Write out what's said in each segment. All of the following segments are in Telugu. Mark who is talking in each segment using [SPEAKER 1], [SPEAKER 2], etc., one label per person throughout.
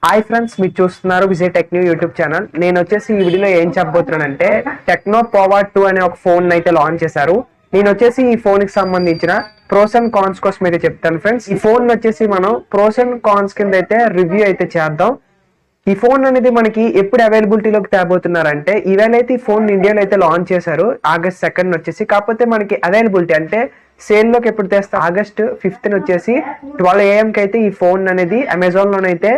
[SPEAKER 1] హాయ్ ఫ్రెండ్స్, మీరు చూస్తున్నారు Vijay tech new YouTube channel. నేను వచ్చేసి ఈ వీడియోలో ఏం చెప్పబోతున్నానంటే టెక్నో పవర్ 2 అనే ఒక ఫోన్ అయితే లాంచ్ చేశారు. నేను వచ్చేసి ఈ ఫోన్ కి సంబంధించిన ప్రోస్ అండ్ కాన్స్ కోసం అయితే చెప్తాను ఫ్రెండ్స్. ఈ ఫోన్ వచ్చేసి మనం ప్రోస్ అండ్ కాన్స్ కింద అయితే రివ్యూ అయితే చేద్దాం. ఈ ఫోన్ అనేది మనకి ఎప్పుడు అవైలబిలిటీలోకి తేబోతున్నారంటే ఈవేళ అయితే ఈ ఫోన్ ఇండియాలో అయితే లాంచ్ చేశారు August 2 వచ్చేసి. కాకపోతే మనకి అవైలబిలిటీ అంటే సేల్ లోకి ఎప్పుడు తెస్తే August 5 వచ్చేసి 12 AM కి అయితే ఈ ఫోన్ అనేది అమెజాన్ లోనైతే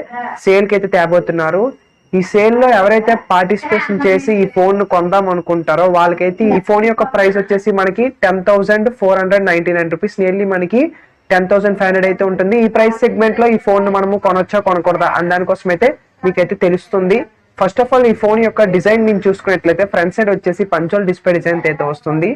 [SPEAKER 1] సేల్ కి అయితే తేబోతున్నారు. ఈ సేల్ లో ఎవరైతే పార్టిసిపేషన్ చేసి ఈ ఫోన్ ను కొందాం అనుకుంటారో వాళ్ళకైతే ఈ ఫోన్ యొక్క ప్రైస్ వచ్చేసి మనకి 10,499 రూపీస్, నియర్లీ మనకి 10,500 అయితే ఉంటుంది. ఈ ప్రైస్ సెగ్మెంట్ లో ఈ ఫోన్ ను మనము కొనొచ్చా కొనకూడదా అని దానికోసం అయితే మీకైతే తెలుస్తుంది. ఫస్ట్ ఆఫ్ ఆల్ ఈ ఫోన్ యొక్క డిజైన్ నేను చూసుకున్నట్లయితే ఫ్రంట్ సైడ్ వచ్చేసి పంచోల్ డిస్ప్లే డిజైన్ అయితే వస్తుంది.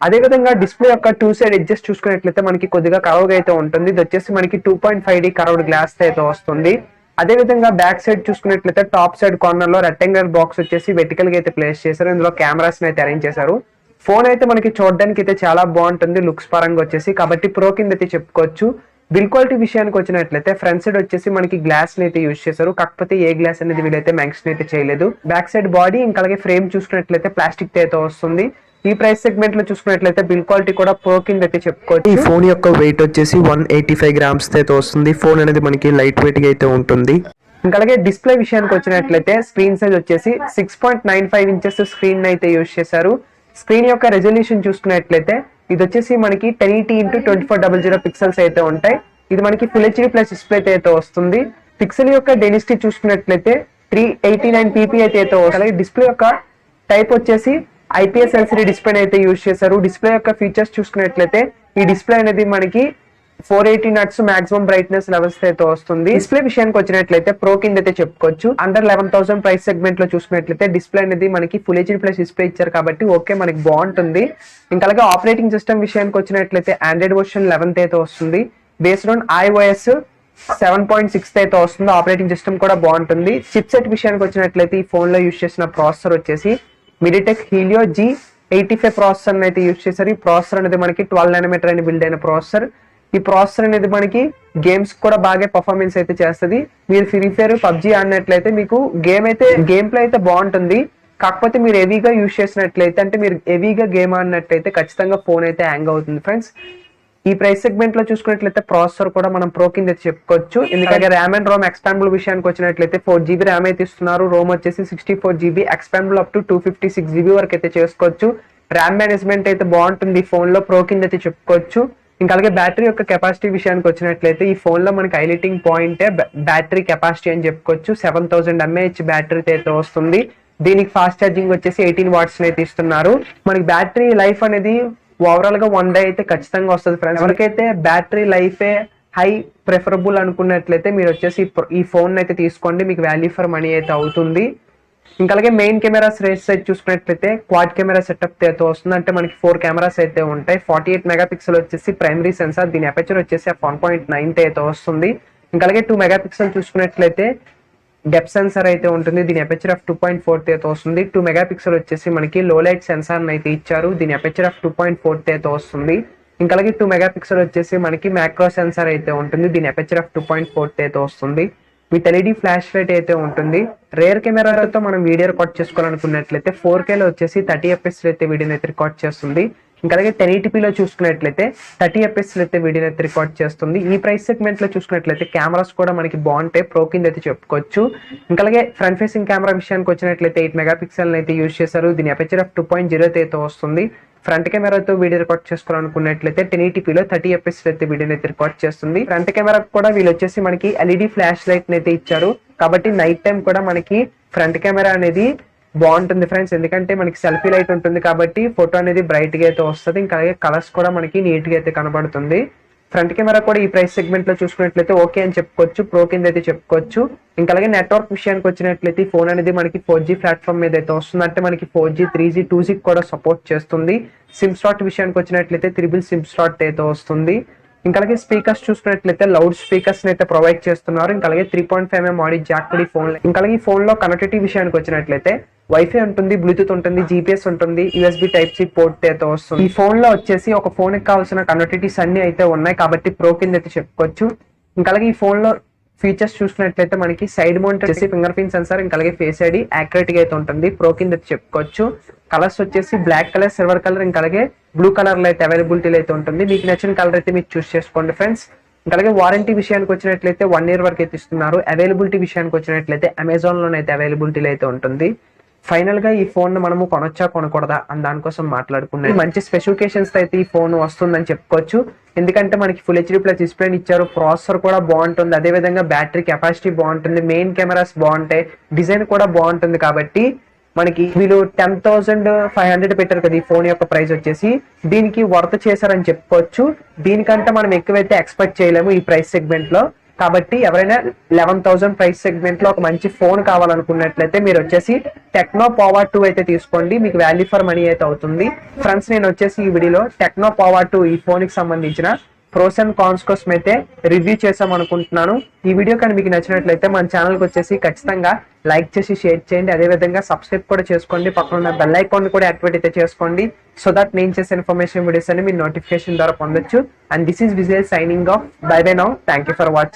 [SPEAKER 1] అదే విధంగా డిస్ప్లే యొక్క 2 సైడ్ ఎడ్జెస్ చూసుకున్నట్లయితే మనకి కొద్దిగా కర్వ్ అయితే ఉంటుంది. ఇది వచ్చేసి మనకి 2.5D కర్వ్డ్ గ్లాస్ అయితే వస్తుంది. అదే విధంగా బ్యాక్ సైడ్ చూసుకున్నట్లయితే టాప్ సైడ్ కార్నర్ లో రెక్టాంగులర్ బాక్స్ వచ్చేసి వెర్టికల్ గా అయితే ప్లేస్ చేశారు. ఇందులో కెమెరాస్ అయితే అరేంజ్ చేశారు. ఫోన్ అయితే మనకి చూడడానికి అయితే చాలా బాగుంటుంది లుక్స్ పరంగా వచ్చేసి, కాబట్టి ప్రో కింద అయితే చెప్పుకోవచ్చు. బిల్ క్వాలిటీ విషయానికి వచ్చినట్లయితే ఫ్రంట్ సైడ్ వచ్చేసి మనకి గ్లాస్ అయితే యూజ్ చేశారు. కాకపోతే ఏ గ్లాస్ అనేది వీళ్ళైతే మెన్షన్ అయితే చేయలేదు. బ్యాక్ సైడ్ బాడీ ఇంకా అలాగే ఫ్రేమ్ చూసుకున్నట్లయితే ప్లాస్టిక్ అయితే వస్తుంది. ఈ ప్రైస్ సెగ్మెంట్ లో చూసుకున్నట్లయితే బిల్ క్వాలిటీ కూడా ప్రో కింద అయితే చెప్పుకోవచ్చు. ఈ ఫోన్ యొక్క వెయిట్ వచ్చేసి 185 గ్రామ్స్ అయితే వస్తుంది. ఫోన్ అనేది మనకి లైట్ వెయిట్ గా అయితే ఉంటుంది. ఇంకా అలాగే డిస్ప్లే విషయానికి వచ్చినట్లయితే స్క్రీన్ సైజ్ వచ్చేసి 6.95 ఇంచెస్ స్క్రీన్ అయితే యూజ్ చేశారు. స్క్రీన్ యొక్క రెజల్యూషన్ చూసుకున్నట్లయితే ఇది వచ్చేసి మనకి 1080 x 2400 పిక్సెల్స్ అయితే ఉంటాయి. ఇది మనకి ఫుల్ హెచ్డీ ప్లస్ డిస్ప్లే అయితే వస్తుంది. పిక్సెల్ యొక్క డెన్సిటీ చూసుకున్నట్లయితే 389 pp అయితే అలాగే డిస్ప్లే యొక్క టైప్ వచ్చేసి IPS LCD డిస్ప్లే అయితే యూజ్ చేశారు. డిస్ప్లే యొక్క ఫీచర్స్ చూసుకున్నట్లయితే ఈ డిస్ప్లే అనేది మనకి 480 నట్స్ మాక్సిమం బ్రైట్నెస్ లెవెల్స్ అయితే వస్తుంది. డిస్ప్లే విషయానికి వచ్చినట్లయితే ప్రో కింద అయితే చెప్పుకోవచ్చు. అండర్ 11,000 ప్రైస్ సెగ్మెంట్ లో చూసుకున్నట్లయితే డిస్ప్లే అనేది మనకి ఫుల్ హెచ్డీ ప్లస్ డిస్ప్లే ఇచ్చారు కాబట్టి ఓకే మనకి బాగుంటుంది. ఇంకా అలాగే ఆపరేటింగ్ సిస్టమ్ విషయానికి వచ్చినట్లయితే ఆండ్రాయిడ్ వర్షన్ 11 అయితే వస్తుంది. బేస్డ్ ఆన్ iOS 7.6 అయితే వస్తుంది. ఆపరేటింగ్ సిస్టమ్ కూడా బాగుంటుంది. చిప్ సెట్ విషయానికి వచ్చినట్లయితే ఈ ఫోన్ లో యూజ్ చేసిన ప్రాసెసర్ వచ్చేసి MediaTek Helio G85 ప్రాసెసర్ అయితే యూజ్ చేశారు. ఈ ప్రాసెసర్ అనేది మనకి 12 nm అని బిల్డ్ అయిన ప్రాసెసర్. ఈ ప్రాసెసర్ అనేది మనకి గేమ్స్ కూడా బాగా పర్ఫార్మెన్స్ అయితే చేస్తుంది. మీరు ఫ్రీ ఫైర్ పబ్జీ ఆడినట్లయితే మీకు గేమ్ ప్లే అయితే బాగుంటుంది. కాకపోతే మీరు హెవీగా యూజ్ చేసినట్లయితే అంటే మీరు హెవీగా గేమ్ ఆడినట్లయితే ఖచ్చితంగా ఫోన్ అయితే హ్యాంగ్ అవుతుంది ఫ్రెండ్స్. ఈ ప్రైస్ సెగ్మెంట్ లో చూసుకున్నట్లయితే ప్రాసెసర్ కూడా మనం ప్రో కింద చెప్పుకోవచ్చు. ఎందుకంటే ర్యామ్ అండ్ రోమ్ ఎక్స్పాండబుల్ విషయానికి వచ్చినట్లయితే 4GB ర్యామ్ అయితే ఇస్తున్నారు. రోమ్ వచ్చేసి 64GB, expandable up to 256GB వరకు అయితే చేసుకోవచ్చు. ర్యామ్ మేనేజ్మెంట్ అయితే బాగుంటుంది ఫోన్ లో, ప్రో కింద అయితే చెప్పుకోవచ్చు. ఇంకా అలాగే బ్యాటరీ యొక్క కెపాసిటీ విషయానికి వచ్చినట్లయితే ఈ ఫోన్ లో మనకి హైలైటింగ్ పాయింట్ బ్యాటరీ కెపాసిటీ అని చెప్పుకోవచ్చు. 7000 mAh బ్యాటరీ అయితే వస్తుంది. దీనికి ఫాస్ట్ ఛార్జింగ్ వచ్చేసి 18 watts అయితే ఇస్తున్నారు. మనకి బ్యాటరీ లైఫ్ అనేది ఓవరాల్ గా 1 day అయితే ఖచ్చితంగా వస్తుంది ఫ్రెండ్స్. ఎవరికైతే బ్యాటరీ లైఫే హై ప్రిఫరబుల్ అనుకున్నట్లయితే మీరు వచ్చేసి ఈ ఫోన్ అయితే తీసుకోండి, మీకు వాల్యూ ఫర్ మనీ అయితే అవుతుంది. ఇంకా అలాగే మెయిన్ కెమెరాస్ రేస్ అయితే చూసుకున్నట్లయితే క్వాడ్ కెమెరా సెటప్ అయితే వస్తుంది. అంటే మనకి 4 కెమెరాస్ అయితే ఉంటాయి. 48 మెగాపిక్సెల్ వచ్చేసి ప్రైమరీ సెన్సార్, దీని అపర్చర్ వచ్చేసి 1.9 అయితే వస్తుంది. ఇంకా అలాగే 2 మెగాపిక్సెల్ చూసుకున్నట్లయితే డెప్త్ సెన్సార్ అయితే ఉంటుంది. దీని అపర్చర్ 2.4 అయితే వస్తుంది. 2 మెగాపిక్సెల్ వచ్చేసి మనకి లో లైట్ సెన్సార్ అయితే ఇచ్చారు. దీని అపర్చర్ 2.4 అయితే వస్తుంది. ఇంకా అలాగే 2 మెగాపిక్సెల్ వచ్చేసి మనకి మ్యాక్రో సెన్సార్ అయితే ఉంటుంది. దీని అపర్చర్ 2.4 అయితే వస్తుంది. విత్ LED ఫ్లాష్ లైట్ అయితే ఉంటుంది. రేర్ కెమెరాలతో మనం వీడియో రికార్డ్ చేసుకోవాలనుకున్నట్లయితే 4K లో వచ్చేసి 30 fps అయితే వీడియోని అయితే రికార్డ్ చేస్తుంది. ఇంకా అలాగే 1080p లో చూసుకున్నట్లయితే 30 fps అయితే వీడియోని అయితే రికార్డ్ చేస్తుంది. ఈ ప్రైస్ సెగ్మెంట్ లో చూసుకున్నట్లయితే కెమెరాస్ కూడా మనకి బాగుంటాయి, ప్రో కింద అయితే చెప్పుకోవచ్చు. ఇంకా అలాగే ఫ్రంట్ ఫేసింగ్ కెమెరా విషయానికి వచ్చినట్లయితే 8 మెగాపిక్సెల్ అయితే యూజ్ చేశారు. దీని అపర్చర్ 2.0 అయితే వస్తుంది. ఫ్రంట్ కెమెరాతో వీడియో రికార్డ్ చేసుకోవాలనుకున్నట్లయితే 1080p లో 30 fps అయితే వీడియోని అయితే రికార్డ్ చేస్తుంది. ఫ్రంట్ కెమెరా కూడా వీళ్ళు వచ్చేసి మనకి LED ఫ్లాష్ లైట్ అయితే ఇచ్చారు. కాబట్టి నైట్ టైం కూడా మనకి ఫ్రంట్ కెమెరా అనేది బాగుంటుంది ఫ్రెండ్స్. ఎందుకంటే మనకి సెల్ఫీ లైట్ ఉంటుంది కాబట్టి ఫోటో అనేది బ్రైట్ గా అయితే వస్తుంది. ఇంకా అలాగే కలర్స్ కూడా మనకి నీట్ గా అయితే కనబడుతుంది. ఫ్రంట్ కెమెరా కూడా ఈ ప్రైస్ సెగ్మెంట్ లో చూసుకున్నట్లయితే ఓకే అని చెప్పుకోవచ్చు, ప్రో కింద అయితే చెప్పుకోవచ్చు. ఇంకా అలాగే నెట్వర్క్ విషయానికి వచ్చినట్లయితే ఫోన్ అనేది మనకి 4G ప్లాట్ఫామ్ మీద అయితే వస్తుంది. అంటే మనకి 4G 3G 2G కూడా సపోర్ట్ చేస్తుంది. సిమ్ స్లాట్ విషయానికి వచ్చినట్లయితే 3 సిమ్ స్లాట్ అయితే వస్తుంది. ఇంకా అలాగే స్పీకర్స్ చూసుకున్నట్లయితే లౌడ్ స్పీకర్స్ అయితే ప్రొవైడ్ చేస్తున్నారు. ఇంకా అలాగే 3.5mm ఆడియో జాక్ కూడా ఈ ఫోన్. ఇంకా అలాగే ఈ ఫోన్ లో కనెక్టివిటీ విషయానికి వచ్చినట్లయితే వైఫై ఉంటుంది, బ్లూటూత్ ఉంటుంది, GPS ఉంటుంది, USB Type-C పోర్ట్ అయితే వస్తుంది. ఈ ఫోన్ లో వచ్చేసి ఒక ఫోన్ కి కావాల్సిన కనెక్టివిటీస్ అన్ని అయితే ఉన్నాయి కాబట్టి ప్రో కింద అయితే చెప్పుకోవచ్చు. ఇంకా అలాగే ఈ ఫోన్ లో ఫీచర్స్ చూసినట్లయితే మనకి సైడ్ మౌంట్ వచ్చేసి ఫింగర్ ప్రింట్ సెన్సార్, ఇంకా అలాగే ఫేస్ ఐడి యాక్యురేట్ గా అయితే ఉంటుంది. ప్రో కింద చెప్పుకోవచ్చు. కలర్స్ వచ్చేసి బ్లాక్ కలర్, సిల్వర్ కలర్, ఇంకా అలాగే బ్లూ కలర్ లో అయితే అవైలబిలిటీలో అయితే ఉంటుంది. మీకు నచ్చిన కలర్ అయితే మీరు చూస్ చేసుకోండి ఫ్రెండ్స్. ఇంకా అలాగే వారంటీ విషయానికి వచ్చినట్లయితే 1 year వరకు అయితే ఇస్తున్నారు. అవైలబిలిటీ విషయానికి వచ్చినట్లయితే అమెజాన్ లోనైతే అవైలబిలిటీలో అయితే ఉంటుంది. ఫైనల్ గా ఈ ఫోన్ మనం కొనొచ్చా కొనకూడదా అని దానికోసం మాట్లాడుకున్నాం. మంచి స్పెసిఫికేషన్స్ అయితే ఈ ఫోన్ వస్తుందని చెప్పుకోవచ్చు. ఎందుకంటే మనకి ఫుల్ హెచ్డీ ప్లస్ డిస్ప్లే ఇచ్చారు, ప్రాసెసర్ కూడా బాగుంటుంది, అదే విధంగా బ్యాటరీ కెపాసిటీ బాగుంటుంది, మెయిన్ కెమెరాస్ బాగుంటాయి, డిజైన్ కూడా బాగుంటుంది. కాబట్టి మనకి వీళ్ళు 10,500 పెట్టారు కదా ఈ ఫోన్ యొక్క ప్రైస్ వచ్చేసి, దీనికి వర్త్ చేశారని చెప్పుకోవచ్చు. దీనికంటే మనం ఎక్కువైతే ఎక్స్పెక్ట్ చేయలేము ఈ ప్రైస్ సెగ్మెంట్ లో. కాబట్టి ఎవరైనా 11,000 ప్రైస్ సెగ్మెంట్ లో ఒక మంచి ఫోన్ కావాలనుకున్నట్లయితే మీరు వచ్చేసి టెక్నో పవర్ 2 అయితే తీసుకోండి, మీకు వాల్యూ ఫర్ మనీ అయితే అవుతుంది. ఫ్రెండ్స్, నేను వచ్చేసి ఈ వీడియోలో టెక్నో పవర్ 2 ఈ ఫోన్ కి సంబంధించిన ప్రోస్ అండ్ కాన్స్ కోసం అయితే రివ్యూ చేసాం అనుకుంటున్నాను. ఈ వీడియో కానీ మీకు నచ్చినట్లయితే మన ఛానల్ కి వచ్చేసి ఖచ్చితంగా లైక్ చేసి షేర్ చేయండి, అదే విధంగా సబ్స్క్రైబ్ కూడా చేసుకోండి, పక్కన ఉన్న బెల్ ఐకాన్ కూడా యాక్టివేట్ అయితే చేసుకోండి. సో దట్ నేను చేసే ఇన్ఫర్మేషన్ వీడియోస్ అని మీరు నోటిఫికేషన్ ద్వారా పొందొచ్చు. And this is Vijay signing off. By by now. Thank you for watching.